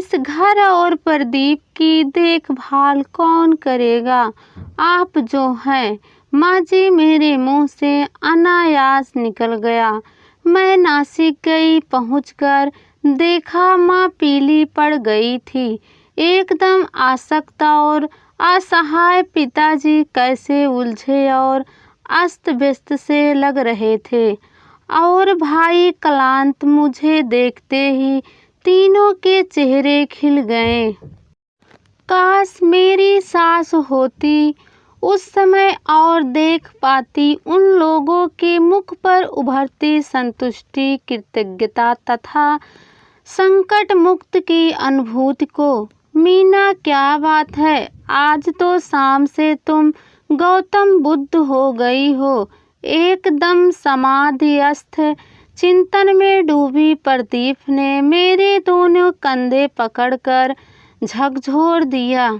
इस घर और प्रदीप की देखभाल कौन करेगा? आप जो हैं। माँ जी, मेरे मुंह से अनायास निकल गया। मैं नासिक गई। पहुंचकर देखा माँ पीली पड़ गई थी, एकदम आसक्त और असहाय। पिताजी कैसे उलझे और अस्त व्यस्त से लग रहे थे, और भाई क्लांत। मुझे देखते ही तीनों के चेहरे खिल गए। काश मेरी सास होती उस समय और देख पाती उन लोगों के मुख पर उभरती संतुष्टि, कृतज्ञता तथा संकट मुक्त की अनुभूति को। मीना, क्या बात है, आज तो शाम से तुम गौतम बुद्ध हो गई हो। एकदम समाधिस्थ चिंतन में डूबी प्रदीप ने मेरे दोनों कंधे पकड़कर झकझोर दिया।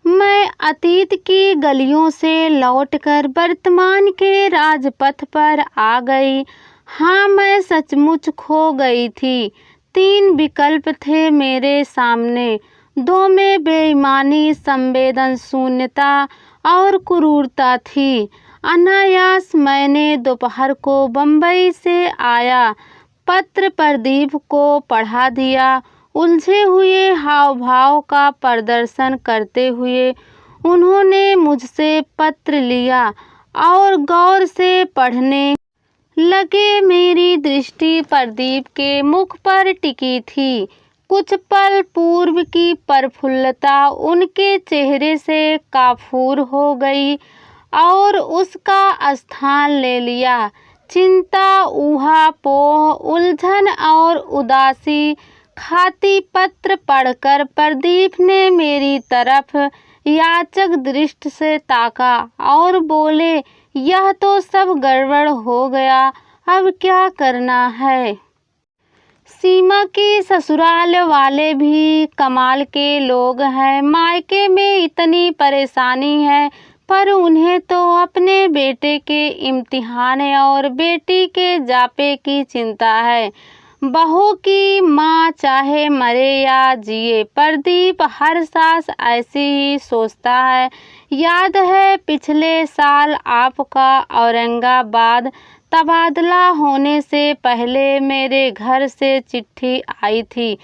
मैं अतीत की गलियों से लौटकर वर्तमान के राजपथ पर आ गई। हाँ, मैं सचमुच खो गई थी। 3 विकल्प थे मेरे सामने। 2 में बेईमानी, संवेदन शून्यता और क्रूरता थी। अनायास मैंने दोपहर को बंबई से आया पत्र प्रदीप को पढ़ा दिया। उलझे हुए हाव भाव का प्रदर्शन करते हुए उन्होंने मुझसे पत्र लिया और गौर से पढ़ने लगे। मेरी दृष्टि प्रदीप के मुख पर टिकी थी। कुछ पल पूर्व की प्रफुल्लता उनके चेहरे से काफूर हो गई और उसका स्थान ले लिया चिंता, ऊहापोह, उलझन और उदासी। खाती पत्र पढ़कर प्रदीप ने मेरी तरफ याचक दृष्टि से ताका और बोले, यह तो सब गड़बड़ हो गया, अब क्या करना है? सीमा के ससुराल वाले भी कमाल के लोग हैं। मायके में इतनी परेशानी है, पर उन्हें तो अपने बेटे के इम्तिहान और बेटी के जापे की चिंता है। बहू की माँ चाहे मरे या जिए, प्रदीप हर सास ऐसी ही सोचता है। याद है पिछले साल आपका औरंगाबाद तबादला होने से पहले मेरे घर से चिट्ठी आई थी,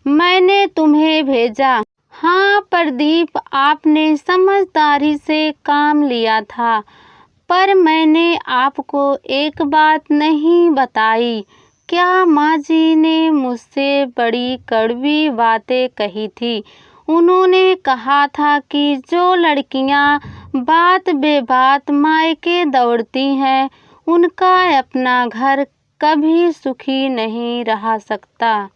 मैंने तुम्हें भेजा। हाँ प्रदीप, आपने समझदारी से काम लिया था, पर मैंने आपको एक बात नहीं बताई। क्या? माँ जी ने मुझसे बड़ी कड़वी बातें कही थी। उन्होंने कहा था कि जो लड़कियाँ बात बेबात मायके दौड़ती हैं, उनका अपना घर कभी सुखी नहीं रह सकता।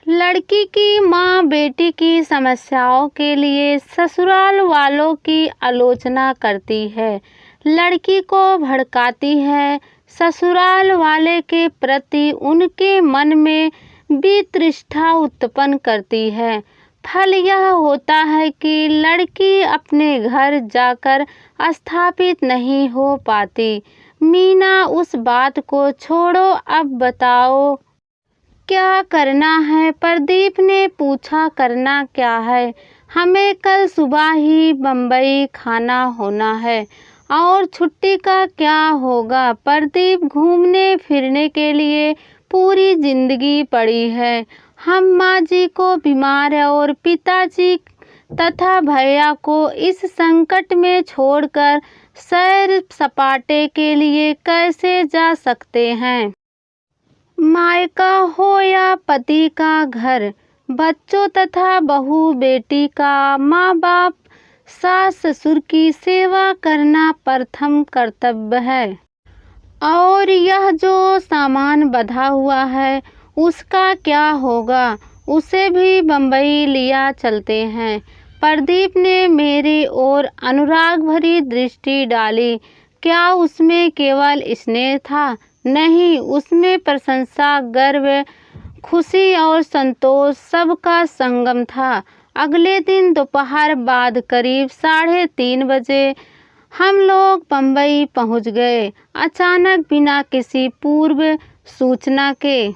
लड़की की माँ बेटी की समस्याओं के लिए ससुराल वालों की आलोचना करती है, लड़की को भड़काती है, ससुराल वाले के प्रति उनके मन में वितृष्णा उत्पन्न करती है। फल यह होता है कि लड़की अपने घर जाकर स्थापित नहीं हो पाती। मीना, उस बात को छोड़ो, अब बताओ क्या करना है? प्रदीप ने पूछा। करना क्या है? हमें कल सुबह ही बम्बई खाना होना है। और छुट्टी का क्या होगा? प्रदीप, घूमने फिरने के लिए पूरी जिंदगी पड़ी है। हम माँ जी को बीमार और पिताजी तथा भैया को इस संकट में छोड़कर सैर सपाटे के लिए कैसे जा सकते हैं? मायका हो या पति का घर, बच्चों तथा बहू बेटी का माँ बाप सास ससुर की सेवा करना प्रथम कर्तव्य है। और यह जो सामान बंधा हुआ है, उसका क्या होगा? उसे भी बम्बई लिया चलते हैं। प्रदीप ने मेरी ओर अनुराग भरी दृष्टि डाली। क्या उसमें केवल स्नेह था? नहीं, उसमें प्रशंसा, गर्व, खुशी और संतोष सबका संगम था। अगले दिन दोपहर बाद करीब 3:30 बजे हम लोग बम्बई पहुंच गए, अचानक, बिना किसी पूर्व सूचना के।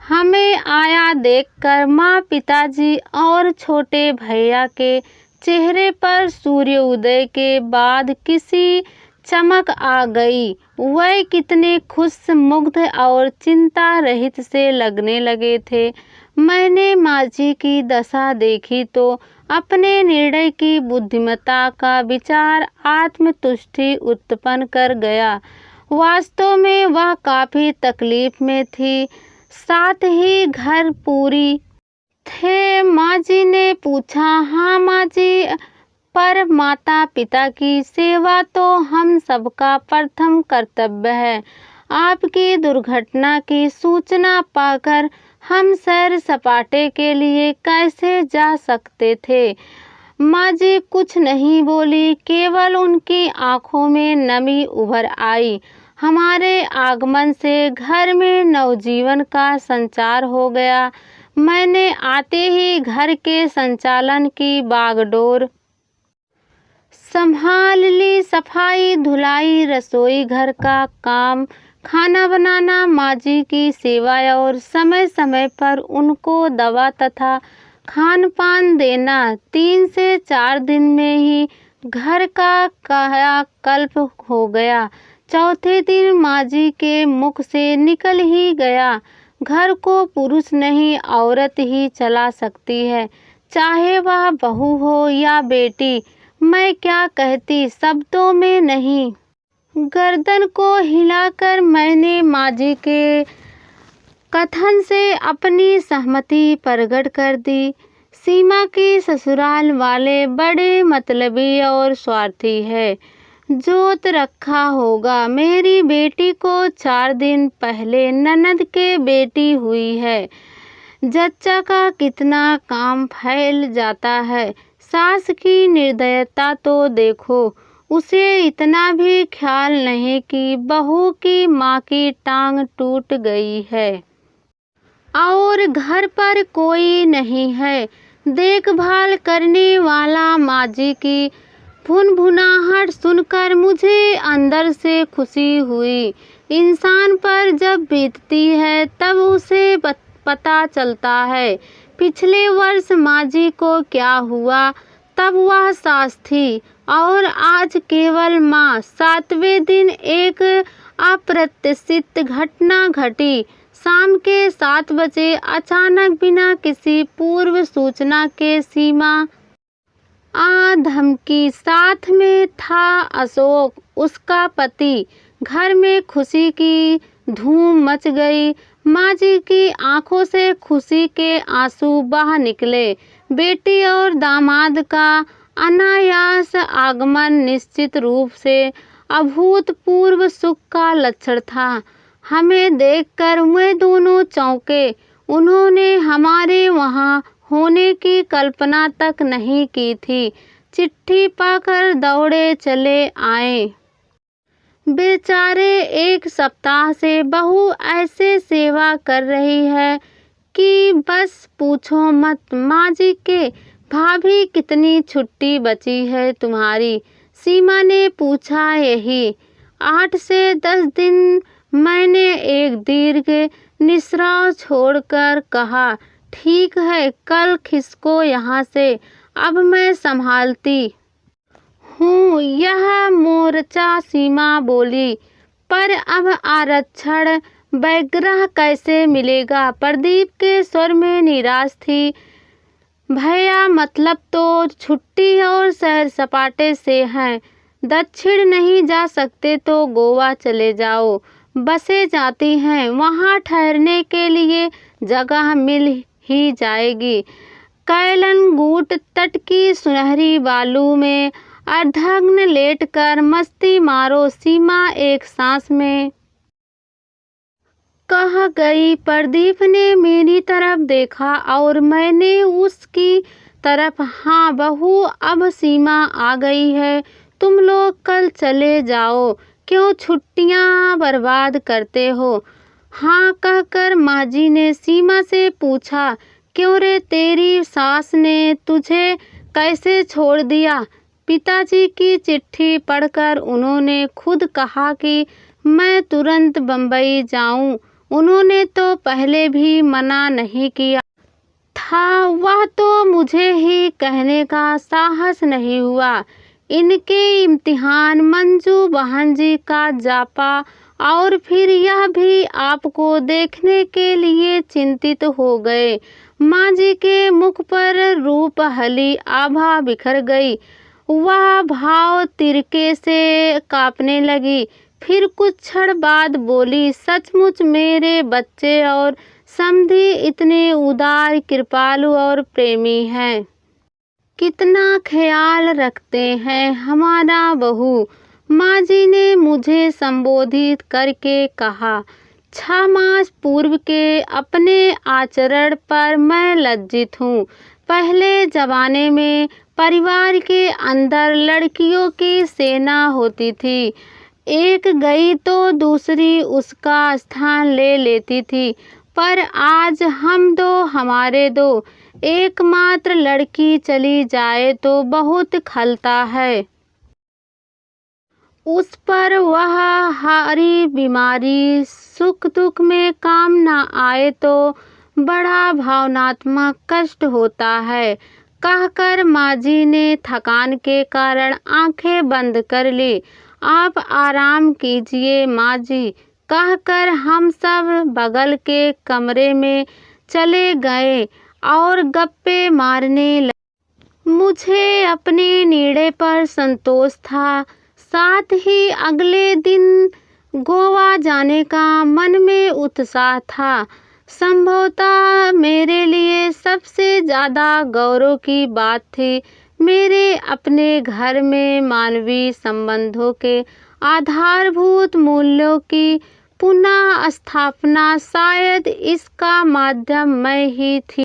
हमें आया देखकर माँ, पिताजी और छोटे भैया के चेहरे पर सूर्योदय के बाद किसी चमक आ गई। वह कितने खुश, मुग्ध और चिंता रहित से लगने लगे थे। मैंने माँ जी की दशा देखी तो अपने निर्णय की बुद्धिमत्ता का विचार आत्मतुष्टि उत्पन्न कर गया। वास्तव में वह काफी तकलीफ में थी, साथ ही घर पूरी थे। माँ जी ने पूछा, हाँ माँ जी, पर माता पिता की सेवा तो हम सबका प्रथम कर्तव्य है। आपकी दुर्घटना की सूचना पाकर हम सैर सपाटे के लिए कैसे जा सकते थे। माँ जी कुछ नहीं बोली, केवल उनकी आंखों में नमी उभर आई। हमारे आगमन से घर में नवजीवन का संचार हो गया। मैंने आते ही घर के संचालन की बागडोर संभाल ली। सफाई, धुलाई, रसोई घर का काम, खाना बनाना, माँ जी की सेवा और समय समय पर उनको दवा तथा खान पान देना। 3 से 4 दिन में ही घर का कायाकल्प हो गया। चौथे दिन माँ जी के मुख से निकल ही गया, घर को पुरुष नहीं औरत ही चला सकती है, चाहे वह बहू हो या बेटी। मैं क्या कहती, शब्दों में नहीं। गर्दन को हिलाकर मैंने माँ जी के कथन से अपनी सहमति प्रकट कर दी। सीमा की ससुराल वाले बड़े मतलबी और स्वार्थी है। जोत रखा होगा। मेरी बेटी को 4 दिन पहले ननद के बेटी हुई है। जच्चा का कितना काम फैल जाता है। सास की निर्दयता तो देखो, उसे इतना भी ख्याल नहीं कि बहू की माँ की टांग टूट गई है और घर पर कोई नहीं है देखभाल करने वाला। माँ जी की भुनभुनाहट सुनकर मुझे अंदर से खुशी हुई। इंसान पर जब बीतती है तब उसे पता चलता है। पिछले वर्ष माँ जी को क्या हुआ, तब वह सास थी और आज केवल माँ। 7वें दिन एक अप्रत्याशित घटना घटी। शाम के 7 बजे अचानक बिना किसी पूर्व सूचना के सीमा आ धमकी। साथ में था अशोक, उसका पति। घर में खुशी की धूम मच गई। माँ जी की आंखों से खुशी के आंसू बह निकले। बेटी और दामाद का अनायास आगमन निश्चित रूप से अभूतपूर्व सुख का लक्षण था। हमें देखकर वे दोनों चौंके। उन्होंने हमारे वहाँ होने की कल्पना तक नहीं की थी। चिट्ठी पाकर दौड़े चले आए। बेचारे 1 सप्ताह से बहू ऐसे सेवा कर रही है कि बस पूछो मत। माँ जी के, भाभी कितनी छुट्टी बची है तुम्हारी? सीमा ने पूछा। यही 8 से 10 दिन। मैंने एक दीर्घ निश्वास छोड़कर कहा, ठीक है, कल खिसको यहाँ से, अब मैं संभालती हूँ यह मोर्चा। सीमा बोली, पर अब आरक्षण वगैरह कैसे मिलेगा? प्रदीप के स्वर में निराश थी। भैया, मतलब तो छुट्टी और सैर सपाटे से हैं। दक्षिण नहीं जा सकते तो गोवा चले जाओ, बसें जाती हैं, वहाँ ठहरने के लिए जगह मिल ही जाएगी। कैलनगूट तट की सुनहरी बालू में अर्धनग्न लेटकर मस्ती मारो, सीमा एक सांस में कह गई। प्रदीप ने मेरी तरफ देखा और मैंने उसकी तरफ। हाँ बहू, अब सीमा आ गई है, तुम लोग कल चले जाओ, क्यों छुट्टियां बर्बाद करते हो? हाँ कहकर माँ जी ने सीमा से पूछा, क्यों रे, तेरी सास ने तुझे कैसे छोड़ दिया? पिताजी की चिट्ठी पढ़कर उन्होंने खुद कहा कि मैं तुरंत बम्बई जाऊं। उन्होंने तो पहले भी मना नहीं किया था, वह तो मुझे ही कहने का साहस नहीं हुआ। इनके इम्तिहान, मंजू बहन जी का जापा और फिर यह भी आपको देखने के लिए चिंतित हो गए। माँ जी के मुख पर रूप हली आभा बिखर गई। वह भाव तिरके से कांपने लगी। फिर कुछ क्षण बाद बोली, सचमुच मेरे बच्चे और समधी इतने उदार, कृपालु और प्रेमी हैं। कितना ख्याल रखते हैं हमारा बहू। माँ जी ने मुझे संबोधित करके कहा। 6 मास पूर्व के अपने आचरण पर मैं लज्जित हूँ। पहले जमाने में परिवार के अंदर लड़कियों की सेना होती थी। एक गई तो दूसरी उसका स्थान ले लेती थी, पर आज हम दो हमारे दो, एकमात्र लड़की चली जाए तो बहुत खलता है। उस पर वह हारी बीमारी, सुख दुख में काम न आए तो बड़ा भावनात्मक कष्ट होता है। कहकर माँ जी ने थकान के कारण आंखें बंद कर ली। आप आराम कीजिए माँ जी, कहकर हम सब बगल के कमरे में चले गए और गप्पे मारने लगे। मुझे अपने नीड़े पर संतोष था, साथ ही अगले दिन गोवा जाने का मन में उत्साह था। संभवतः मेरे लिए सबसे ज़्यादा गौरव की बात थी मेरे अपने घर में मानवीय संबंधों के आधारभूत मूल्यों की पुनः स्थापना। शायद इसका माध्यम मैं ही थी।